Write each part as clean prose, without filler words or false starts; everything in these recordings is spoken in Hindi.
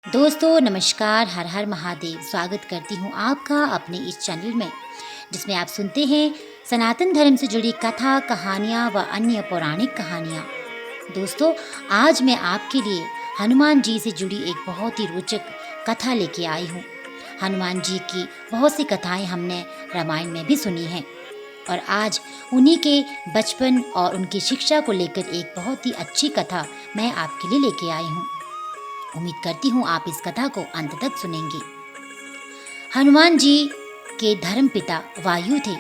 दोस्तों नमस्कार, हर हर महादेव। स्वागत करती हूँ आपका अपने इस चैनल में, जिसमें आप सुनते हैं सनातन धर्म से जुड़ी कथा, कहानियाँ व अन्य पौराणिक कहानियाँ। दोस्तों, आज मैं आपके लिए हनुमान जी से जुड़ी एक बहुत ही रोचक कथा लेके आई हूँ। हनुमान जी की बहुत सी कथाएं हमने रामायण में भी सुनी हैं, और आज उन्हीं के बचपन और उनकी शिक्षा को लेकर एक बहुत ही अच्छी कथा मैं आपके लिए लेके आई हूँ। उम्मीद करती हूँ आप इस कथा को अंत तक सुनेंगे। हनुमान जी के धर्म पिता वायु थे।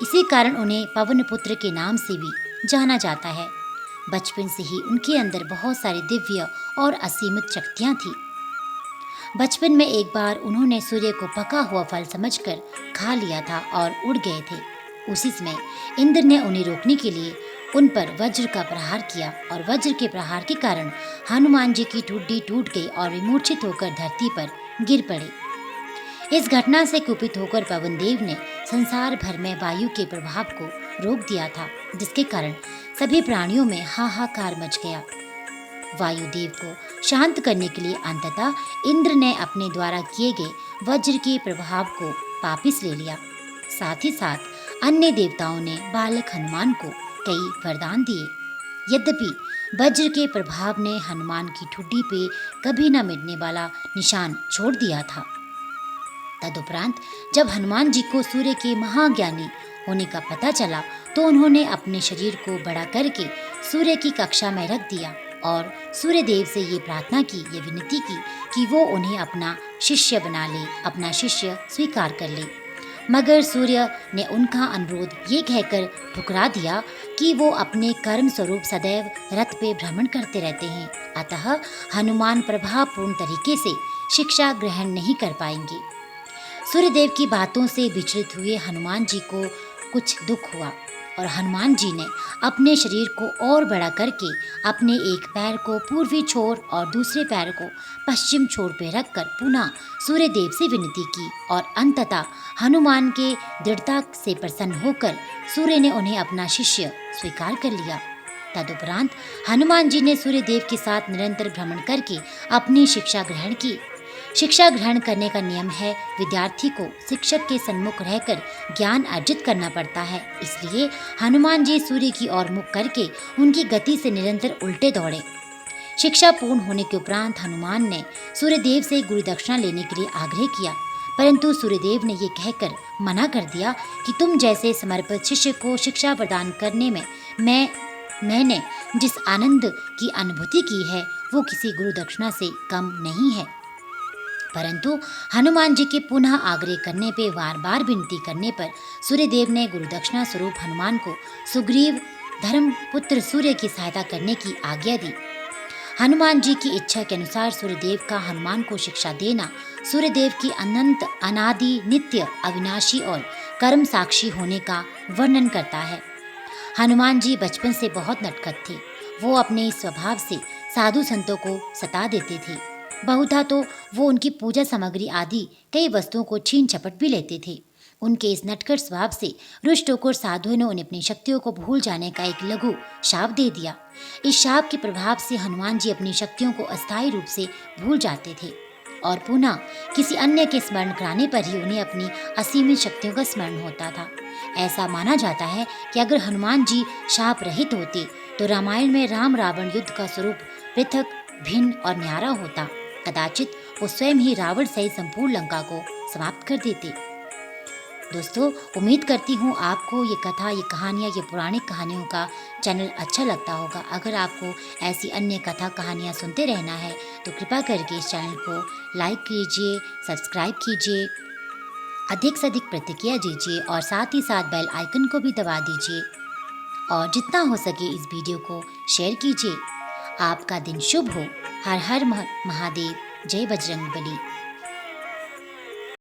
इसी कारण उन्हें पवन पुत्र के नाम से भी जाना जाता है। बचपन से ही उनके अंदर बहुत सारी दिव्य और असीमित शक्तियाँ थी। बचपन में एक बार उन्होंने सूर्य को पका हुआ फल समझकर खा लिया था और उड़ गए थे। उसी समय इंद्र ने उन्हें रोकने के लिए उन पर वज्र का प्रहार किया, और वज्र के प्रहार के कारण हनुमान जी की ठुड्डी टूट गई और वे मूर्छित होकर धरती पर गिर पड़े। इस घटना से कुपित होकर पवन देव ने संसार भर में वायु के प्रभाव को रोक दिया था, जिसके कारण सभी प्राणियों में हाहाकार मच गया। वायुदेव को शांत करने के लिए अंततः इंद्र ने अपने द्वारा किए गए वज्र के प्रभाव को वापिस ले लिया। साथ ही साथ अन्य देवताओं ने बालक हनुमान को कई वरदान दिए। यद्यपि वज्र के प्रभाव ने हनुमान की ठुड्डी पे कभी न मिटने वाला निशान छोड़ दिया था। तदुपरांत जब हनुमान जी को सूर्य के महाज्ञानी होने का पता चला, तो उन्होंने अपने शरीर को बड़ा करके सूर्य की कक्षा में रख दिया और सूर्य देव से ये प्रार्थना की, ये विनती की कि वो उन्हें अपना शिष्य बना ले, अपना शिष्य स्वीकार कर ले। मगर सूर्य ने उनका अनुरोध ये कहकर ठुकरा दिया कि वो अपने कर्म स्वरूप सदैव रथ पे भ्रमण करते रहते हैं, अतः हनुमान प्रभावपूर्ण तरीके से शिक्षा ग्रहण नहीं कर पाएंगे। सूर्यदेव की बातों से विचलित हुए हनुमान जी को कुछ दुख हुआ, और हनुमान जी ने अपने शरीर को और बड़ा करके अपने एक पैर को पूर्वी छोर और दूसरे पैर को पश्चिम छोर पे रखकर पुनः सूर्यदेव से विनती की, और अंततः हनुमान के दृढ़ता से प्रसन्न होकर सूर्य ने उन्हें अपना शिष्य स्वीकार कर लिया। तदुपरांत हनुमान जी ने सूर्यदेव के साथ निरंतर भ्रमण करके अपनी शिक्षा ग्रहण की। शिक्षा ग्रहण करने का नियम है, विद्यार्थी को शिक्षक के सन्मुख रहकर ज्ञान अर्जित करना पड़ता है। इसलिए हनुमान जी सूर्य की ओर मुख करके उनकी गति से निरंतर उल्टे दौड़े। शिक्षा पूर्ण होने के उपरांत हनुमान ने सूर्यदेव से गुरु दक्षिणा लेने के लिए आग्रह किया, परंतु सूर्यदेव ने ये कहकर मना कर दिया कि तुम जैसे समर्पित शिष्य को शिक्षा प्रदान करने में मैंने जिस आनंद की अनुभूति की है, वो किसी गुरु दक्षिणा से कम नहीं है। परंतु हनुमान जी के पुनः आग्रह करने पे, बार बार विनती करने पर सूर्यदेव ने गुरु दक्षिणा स्वरूप हनुमान को सुग्रीव धर्मपुत्र सूर्य की सहायता करने की आज्ञा दी। हनुमान जी की इच्छा के अनुसार सूर्यदेव का हनुमान को शिक्षा देना सूर्यदेव की अनंत, अनादि, नित्य, अविनाशी और कर्म साक्षी होने का वर्णन करता है। हनुमान जी बचपन से बहुत नटखट थे। वो अपने स्वभाव से साधु संतों को सता देते थे। बहुधा तो वो उनकी पूजा सामग्री आदि कई वस्तुओं को छीन झपट भी लेते थे। उनके इस नटखट स्वभाव से रुष्ट होकर साधुओं ने उन्हें अपनी शक्तियों को भूल जाने का एक लघु शाप दे दिया। इस शाप के प्रभाव से हनुमान जी अपनी शक्तियों को अस्थायी रूप से भूल जाते थे, और पुनः किसी अन्य के स्मरण कराने पर ही उन्हें अपनी असीमित शक्तियों का स्मरण होता था। ऐसा माना जाता है कि अगर हनुमान जी शाप रहित होते तो रामायण में राम रावण युद्ध का स्वरूप पृथक, भिन्न और न्यारा होता। कदाचित वो स्वयं ही रावण सहित संपूर्ण लंका को समाप्त कर देते। दोस्तों, उम्मीद करती हूँ आपको ये कथा, ये कहानियाँ, ये पौराणिक कहानियों का चैनल अच्छा लगता होगा। अगर आपको ऐसी अन्य कथा कहानियाँ सुनते रहना है तो कृपा करके इस चैनल को लाइक कीजिए, सब्सक्राइब कीजिए, अधिक से अधिक प्रतिक्रिया दीजिए, और साथ ही साथ बेल आइकन को भी दबा दीजिए, और जितना हो सके इस वीडियो को शेयर कीजिए। आपका दिन शुभ हो। हर हर महादेव। जय बजरंगबली।